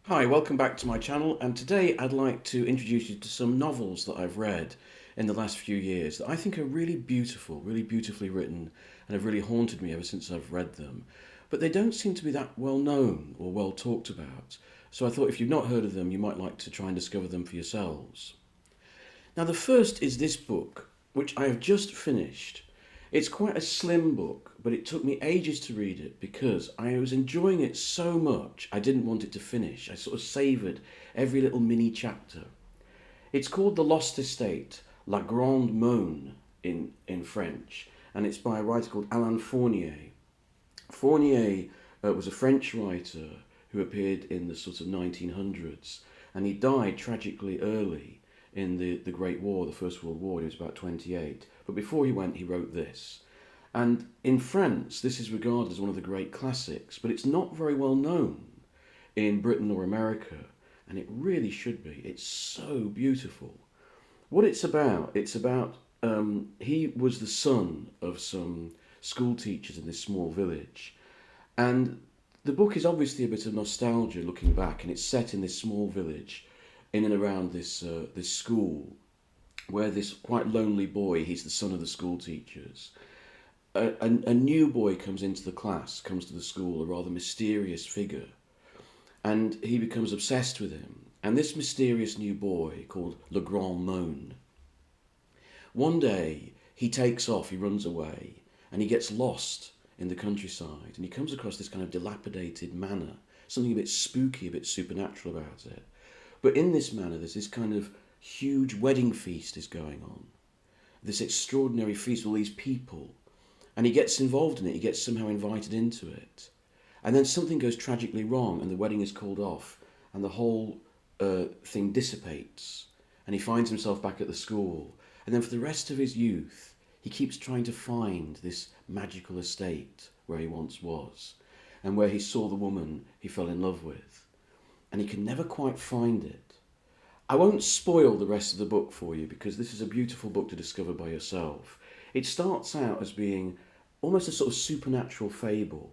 Hi, welcome back to my channel, and today I'd like to introduce you to some novels that I've read in the last few years that I think are really beautiful, really beautifully written, and have really haunted me ever since I've read them. But they don't seem to be that well known or well talked about, so I thought if you've not heard of them, you might like to try and discover them for yourselves. Now, the first is this book, which I have just finished. It's quite a slim book, but it took me ages to read it because I was enjoying it so much I didn't want it to finish. I sort of savoured every little mini chapter. It's called The Lost Estate, La Grande Meaulnes in French, and it's by a writer called Alain Fournier. Fournier was a French writer who appeared in the sort of 1900s, and he died tragically early in the Great War, the First World War. He was about 28. But before he went, he wrote this. And in France, this is regarded as one of the great classics, but it's not very well known in Britain or America, and it really should be. It's so beautiful. What it's about he was the son of some school teachers in this small village, and the book is obviously a bit of nostalgia looking back, and it's set in this small village in and around this school where this quite lonely boy, he's the son of the school teachers. A new boy comes into the class, comes to the school, a rather mysterious figure, and he becomes obsessed with him. And this mysterious new boy, called Le Grand Moan, one day he takes off, he runs away, and he gets lost in the countryside, and he comes across this kind of dilapidated manor, something a bit spooky, a bit supernatural about it. But in this manor, there's this kind of huge wedding feast is going on, this extraordinary feast with all these people, and he gets involved in it, he gets somehow invited into it. And then something goes tragically wrong, and the wedding is called off, and the whole thing dissipates, and he finds himself back at the school. And then for the rest of his youth, he keeps trying to find this magical estate where he once was, and where he saw the woman he fell in love with. And he can never quite find it. I won't spoil the rest of the book for you because this is a beautiful book to discover by yourself. It starts out as being almost a sort of supernatural fable,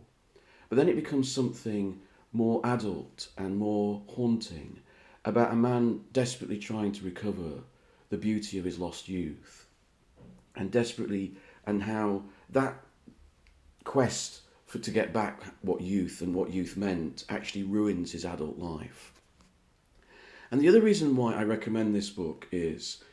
but then it becomes something more adult and more haunting about a man desperately trying to recover the beauty of his lost youth, and how that quest to get back what youth and what youth meant actually ruins his adult life. And the other reason why I recommend this book is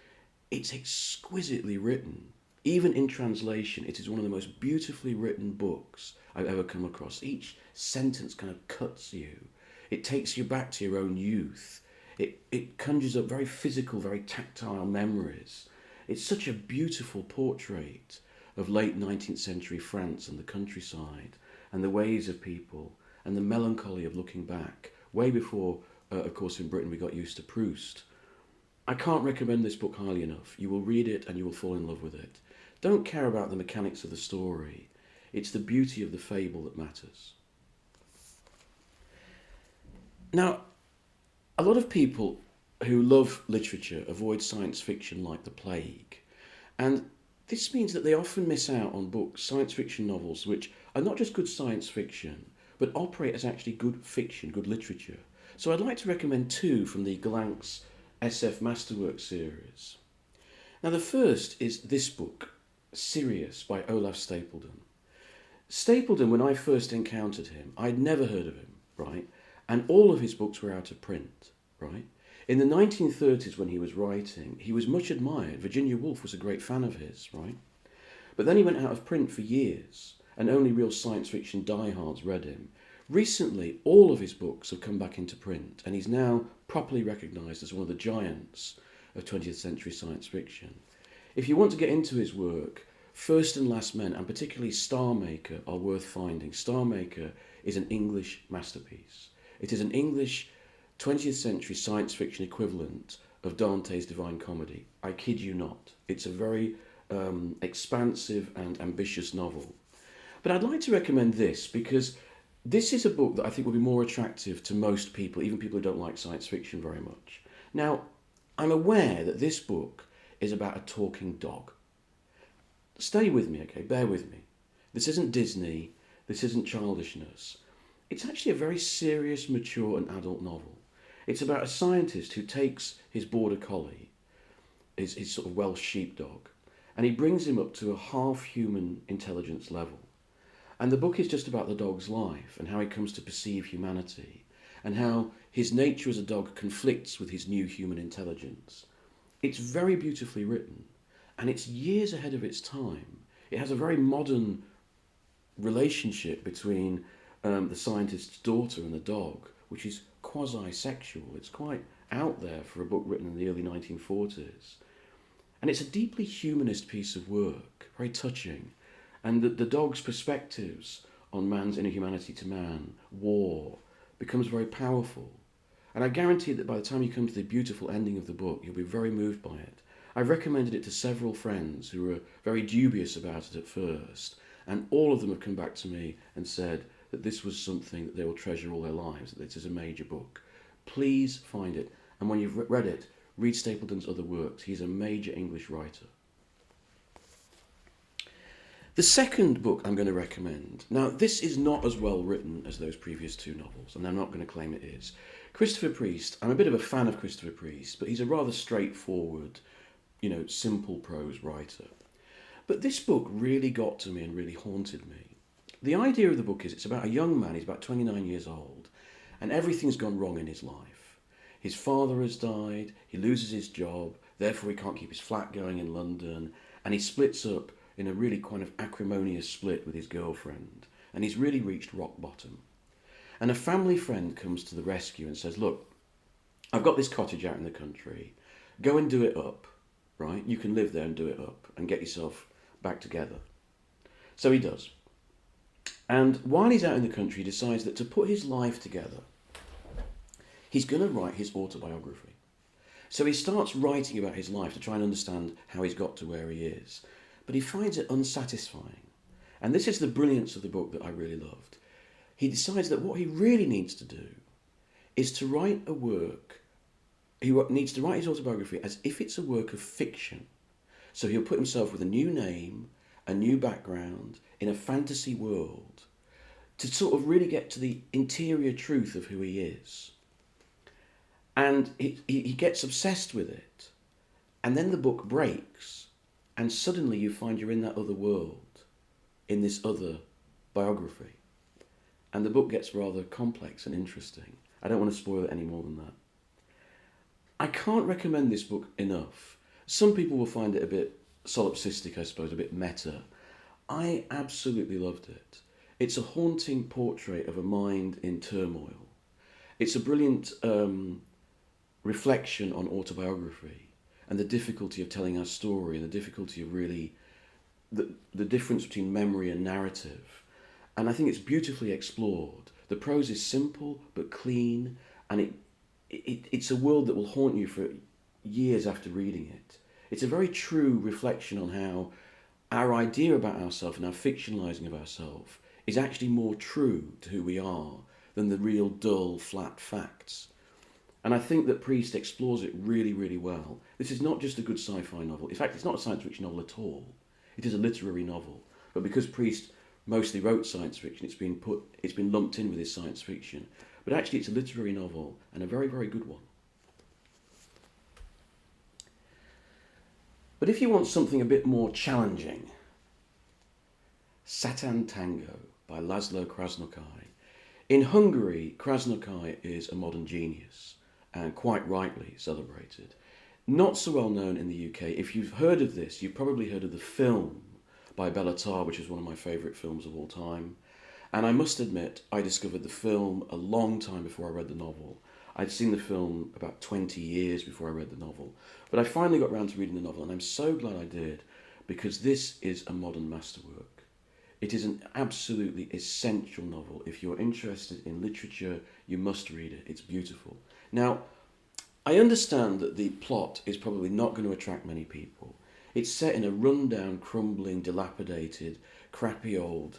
it's exquisitely written. Even in translation, it is one of the most beautifully written books I've ever come across. Each sentence kind of cuts you. It takes you back to your own youth. It conjures up very physical, very tactile memories. It's such a beautiful portrait of late 19th century France and the countryside and the ways of people and the melancholy of looking back, way before, of course, in Britain we got used to Proust. I can't recommend this book highly enough. You will read it and you will fall in love with it. Don't care about the mechanics of the story. It's the beauty of the fable that matters. Now, a lot of people who love literature avoid science fiction like the plague. And this means that they often miss out on books, science fiction novels, which are not just good science fiction, but operate as actually good fiction, good literature. So I'd like to recommend two from the Glanks SF Masterwork series. Now, the first is this book, Sirius by Olaf Stapledon. Stapledon, when I first encountered him, I'd never heard of him, right? And all of his books were out of print, right? In the 1930s, when he was writing, he was much admired. Virginia Woolf was a great fan of his, right? But then he went out of print for years, and only real science fiction diehards read him. Recently, all of his books have come back into print, and he's now properly recognised as one of the giants of 20th century science fiction. If you want to get into his work, First and Last Men, and particularly Star Maker, are worth finding. Star Maker is an English masterpiece. It is an English 20th century science fiction equivalent of Dante's Divine Comedy. I kid you not. It's a very expansive and ambitious novel. But I'd like to recommend this because this is a book that I think will be more attractive to most people, even people who don't like science fiction very much. Now, I'm aware that this book is about a talking dog. Stay with me, okay? Bear with me. This isn't Disney. This isn't childishness. It's actually a very serious, mature and adult novel. It's about a scientist who takes his border collie, his sort of Welsh sheepdog, and he brings him up to a half-human intelligence level. And the book is just about the dog's life and how he comes to perceive humanity and how his nature as a dog conflicts with his new human intelligence. It's very beautifully written, and it's years ahead of its time. It has a very modern relationship between the scientist's daughter and the dog, which is quasi-sexual. It's quite out there for a book written in the early 1940s. And it's a deeply humanist piece of work, very touching. And the dog's perspectives on man's inner humanity to man, Waugh, becomes very powerful. And I guarantee that by the time you come to the beautiful ending of the book, you'll be very moved by it. I've recommended it to several friends who were very dubious about it at first, and all of them have come back to me and said that this was something that they will treasure all their lives, that it is a major book. Please find it, and when you've read it, read Stapledon's other works. He's a major English writer. The second book I'm going to recommend, now this is not as well written as those previous two novels, and I'm not going to claim it is. Christopher Priest, I'm a bit of a fan of Christopher Priest, but he's a rather straightforward, simple prose writer. But this book really got to me and really haunted me. The idea of the book is it's about a young man, he's about 29 years old, and everything's gone wrong in his life. His father has died, he loses his job, therefore he can't keep his flat going in London, and he splits up in a really kind of acrimonious split with his girlfriend, and he's really reached rock bottom. And a family friend comes to the rescue and says, look, I've got this cottage out in the country, go and do it up, right? You can live there and do it up and get yourself back together. So he does. And while he's out in the country, he decides that to put his life together, he's going to write his autobiography. So he starts writing about his life to try and understand how he's got to where he is. But he finds it unsatisfying. And this is the brilliance of the book that I really loved. He decides that what he really needs to do is to write a work. He needs to write his autobiography as if it's a work of fiction. So he'll put himself with a new name, a new background, in a fantasy world, to sort of really get to the interior truth of who he is. And he gets obsessed with it. And then the book breaks. And suddenly you find you're in that other world, in this other biography. And the book gets rather complex and interesting. I don't want to spoil it any more than that. I can't recommend this book enough. Some people will find it a bit solipsistic, I suppose, a bit meta. I absolutely loved it. It's a haunting portrait of a mind in turmoil. It's a brilliant reflection on autobiography and the difficulty of telling our story and the difficulty of really the difference between memory and narrative. And I think it's beautifully explored. The prose is simple but clean, and it's a world that will haunt you for years after reading it. It's a very true reflection on how our idea about ourselves and our fictionalising of ourselves is actually more true to who we are than the real dull, flat facts. And I think that Priest explores it really, really well. This is not just a good sci-fi novel. In fact, it's not a science fiction novel at all. It is a literary novel. But because Priest mostly wrote science fiction, it's been lumped in with his science fiction. But actually it's a literary novel, and a very, very good one. But if you want something a bit more challenging, Satantango by Laszlo Krasznahorkai. In Hungary, Krasznahorkai is a modern genius, and quite rightly celebrated. Not so well known in the UK. If you've heard of this, you've probably heard of the film by Bellatar, which is one of my favourite films of all time. And I must admit, I discovered the film a long time before I read the novel. I'd seen the film about 20 years before I read the novel. But I finally got round to reading the novel, and I'm so glad I did, because this is a modern masterwork. It is an absolutely essential novel. If you're interested in literature, you must read it. It's beautiful. Now, I understand that the plot is probably not going to attract many people. It's set in a rundown, crumbling, dilapidated, crappy old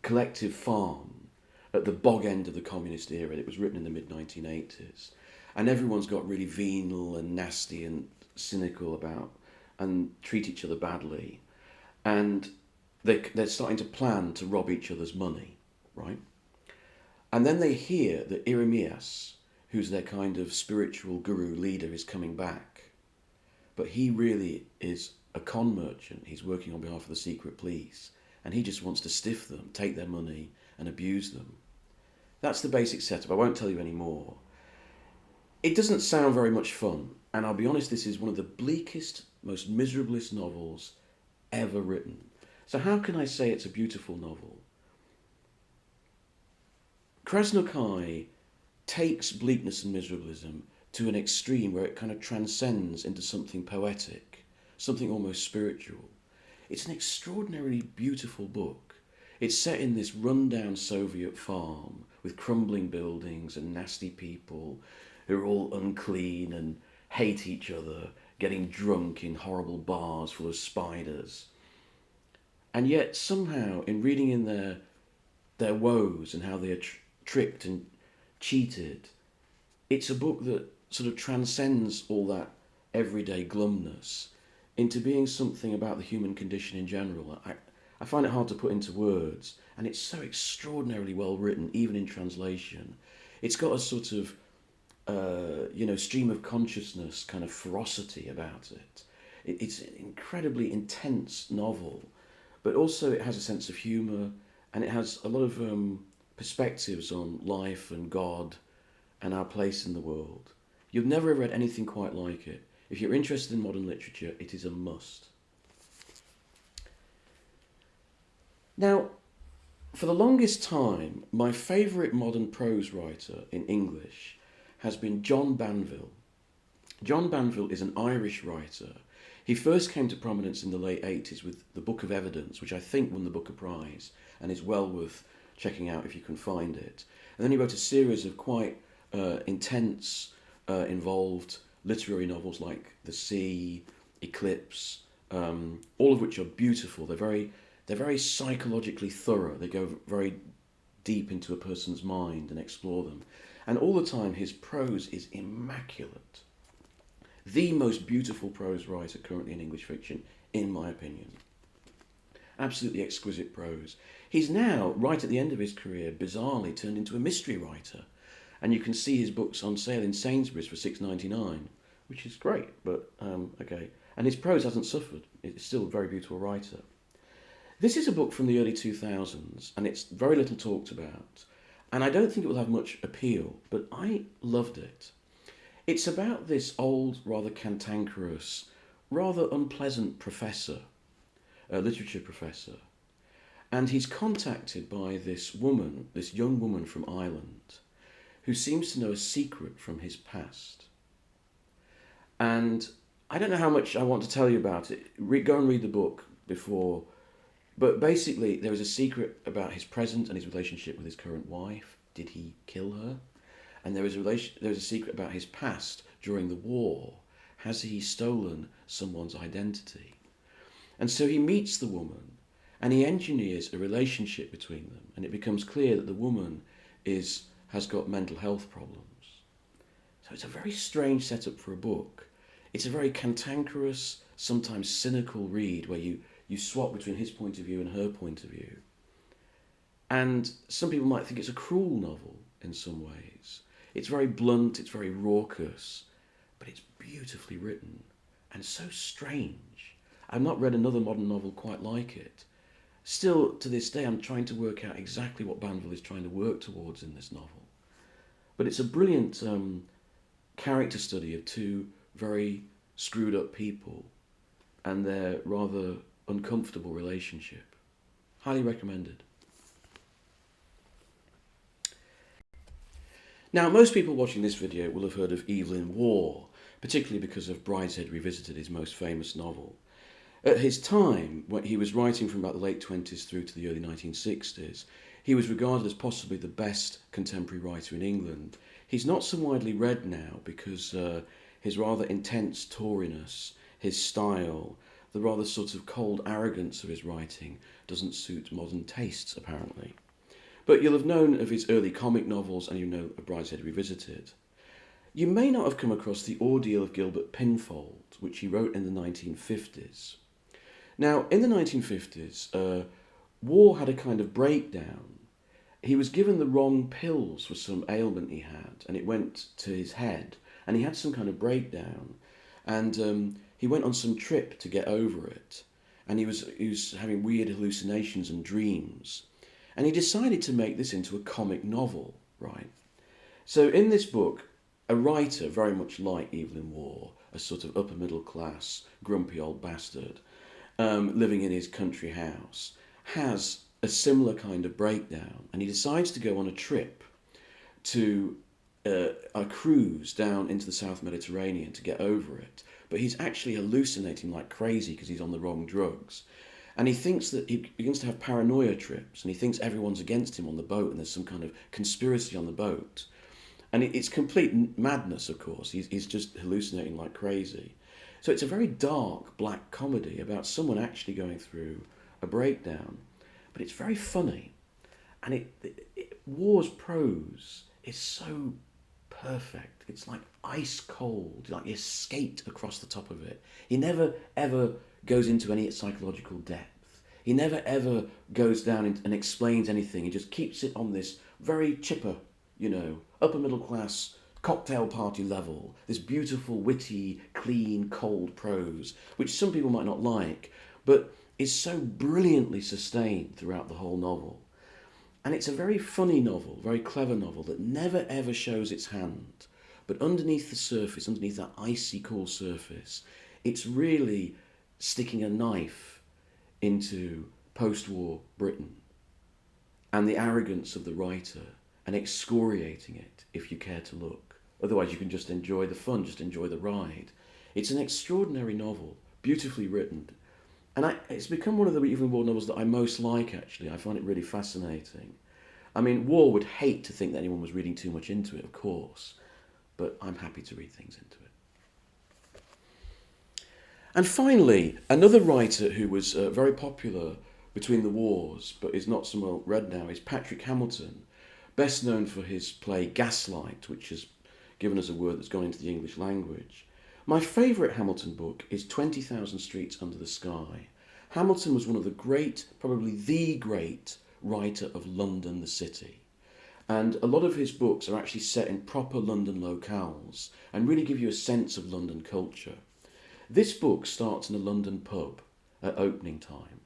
collective farm at the bog end of the communist era. It was written in the mid-1980s. And everyone's got really venal and nasty and cynical about and treat each other badly. And they're starting to plan to rob each other's money, right? And then they hear that Irimias, who's their kind of spiritual guru leader, is coming back. But he really is a con merchant. He's working on behalf of the secret police. And he just wants to stiff them, take their money, and abuse them. That's the basic setup. I won't tell you any more. It doesn't sound very much fun. And I'll be honest, this is one of the bleakest, most miserablest novels ever written. So how can I say it's a beautiful novel? Krasznahorkai takes bleakness and miserablism to an extreme where it kind of transcends into something poetic, something almost spiritual. It's an extraordinarily beautiful book. It's set in this rundown Soviet farm with crumbling buildings and nasty people who are all unclean and hate each other, getting drunk in horrible bars full of spiders. And yet somehow, in reading in their woes and how they are tricked and cheated, it's a book that sort of transcends all that everyday glumness into being something about the human condition in general. I find it hard to put into words, and it's so extraordinarily well written, even in translation. It's got a sort of, stream of consciousness kind of ferocity about it. It's an incredibly intense novel, but also it has a sense of humour, and it has a lot of perspectives on life and God and our place in the world. You've never read anything quite like it. If you're interested in modern literature, it is a must. Now, for the longest time, my favourite modern prose writer in English has been John Banville. John Banville is an Irish writer. He first came to prominence in the late 80s with The Book of Evidence, which I think won the Booker Prize and is well worth checking out if you can find it. And then he wrote a series of quite intense, involved literary novels like The Sea, Eclipse, all of which are beautiful. They're very psychologically thorough. They go very deep into a person's mind and explore them. And all the time his prose is immaculate. The most beautiful prose writer currently in English fiction, in my opinion. Absolutely exquisite prose. He's now, right at the end of his career, bizarrely turned into a mystery writer. And you can see his books on sale in Sainsbury's for $6.99, which is great, but okay. And his prose hasn't suffered. It's still a very beautiful writer. This is a book from the early 2000s, and it's very little talked about. And I don't think it will have much appeal, but I loved it. It's about this old, rather cantankerous, rather unpleasant professor, a literature professor. And he's contacted by this woman, this young woman from Ireland, who seems to know a secret from his past. And I don't know how much I want to tell you about it. Go and read the book before. But basically, there is a secret about his present and his relationship with his current wife. Did he kill her? And there is a secret about his past during the war. Has he stolen someone's identity? And so he meets the woman, and he engineers a relationship between them, and it becomes clear that the woman has got mental health problems. So it's a very strange setup for a book. It's a very cantankerous, sometimes cynical read where you swap between his point of view and her point of view. And some people might think it's a cruel novel in some ways. It's very blunt, it's very raucous, but it's beautifully written and so strange. I've not read another modern novel quite like it. Still, to this day, I'm trying to work out exactly what Banville is trying to work towards in this novel. But it's a brilliant character study of two very screwed up people and their rather uncomfortable relationship. Highly recommended. Now, most people watching this video will have heard of Evelyn Waugh, particularly because of Brideshead Revisited, his most famous novel. At his time, when he was writing from about the late 20s through to the early 1960s, he was regarded as possibly the best contemporary writer in England. He's not so widely read now because his rather intense Toriness, his style, the rather sort of cold arrogance of his writing doesn't suit modern tastes, apparently. But you'll have known of his early comic novels and you know of Brideshead Revisited. You may not have come across the Ordeal of Gilbert Pinfold, which he wrote in the 1950s. Now, in the 1950s, Waugh had a kind of breakdown, He was given the wrong pills for some ailment he had, and it went to his head, and he had some kind of breakdown, and he went on some trip to get over it, and he was having weird hallucinations and dreams, and he decided to make this into a comic novel, right? So in this book, a writer very much like Evelyn Waugh, a sort of upper middle class, grumpy old bastard, living in his country house, has a similar kind of breakdown, and he decides to go on a trip to a cruise down into the South Mediterranean to get over it. But he's actually hallucinating like crazy because he's on the wrong drugs. And he thinks that he begins to have paranoia trips, and he thinks everyone's against him on the boat, and there's some kind of conspiracy on the boat. And it's complete madness, of course. He's just hallucinating like crazy. So it's a very dark black comedy about someone actually going through a breakdown. But it's very funny. And Waugh's prose is so perfect. It's like ice cold, like you skate across the top of it. He never ever goes into any psychological depth. He never ever goes down and explains anything. He just keeps it on this very chipper, upper middle class cocktail party level. This beautiful, witty, clean, cold prose, which some people might not like, but is so brilliantly sustained throughout the whole novel. And it's a very funny novel, very clever novel that never ever shows its hand. But underneath the surface, underneath that icy cool surface, it's really sticking a knife into post-war Britain and the arrogance of the writer and excoriating it if you care to look. Otherwise you can just enjoy the fun, just enjoy the ride. It's an extraordinary novel, beautifully written. And it's become one of the Evelyn Waugh novels that I most like, actually. I find it really fascinating. I mean, Waugh would hate to think that anyone was reading too much into it, of course, but I'm happy to read things into it. And finally, another writer who was very popular between the wars, but is not so well read now, is Patrick Hamilton, best known for his play Gaslight, which has given us a word that's gone into the English language. My favourite Hamilton book is 20,000 Streets Under the Sky. Hamilton was one of the great, probably the great, writer of London, the city. And a lot of his books are actually set in proper London locales and really give you a sense of London culture. This book starts in a London pub at opening time.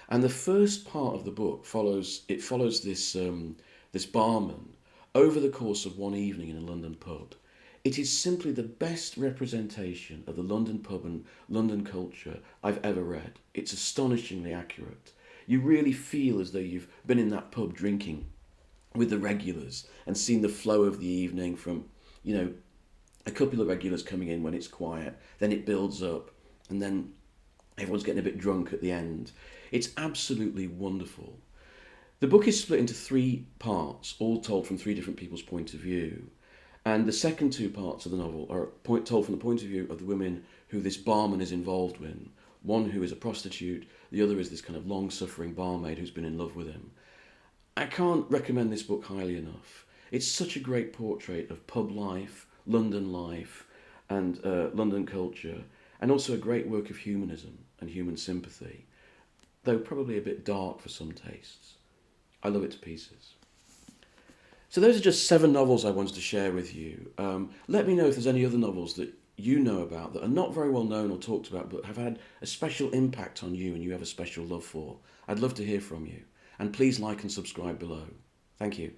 And the first part of the book follows this barman over the course of one evening in a London pub. It is simply the best representation of the London pub and London culture I've ever read. It's astonishingly accurate. You really feel as though you've been in that pub drinking with the regulars and seen the flow of the evening from, a couple of regulars coming in when it's quiet, then it builds up, and then everyone's getting a bit drunk at the end. It's absolutely wonderful. The book is split into 3 parts, all told from 3 different people's point of view. And the second 2 parts of the novel are told from the point of view of the women who this barman is involved with. One who is a prostitute, the other is this kind of long-suffering barmaid who's been in love with him. I can't recommend this book highly enough. It's such a great portrait of pub life, and London culture, and also a great work of humanism and human sympathy, though probably a bit dark for some tastes. I love it to pieces. So those are just 7 novels I wanted to share with you. Let me know if there's any other novels that you know about that are not very well known or talked about but have had a special impact on you and you have a special love for. I'd love to hear from you. And please like and subscribe below. Thank you.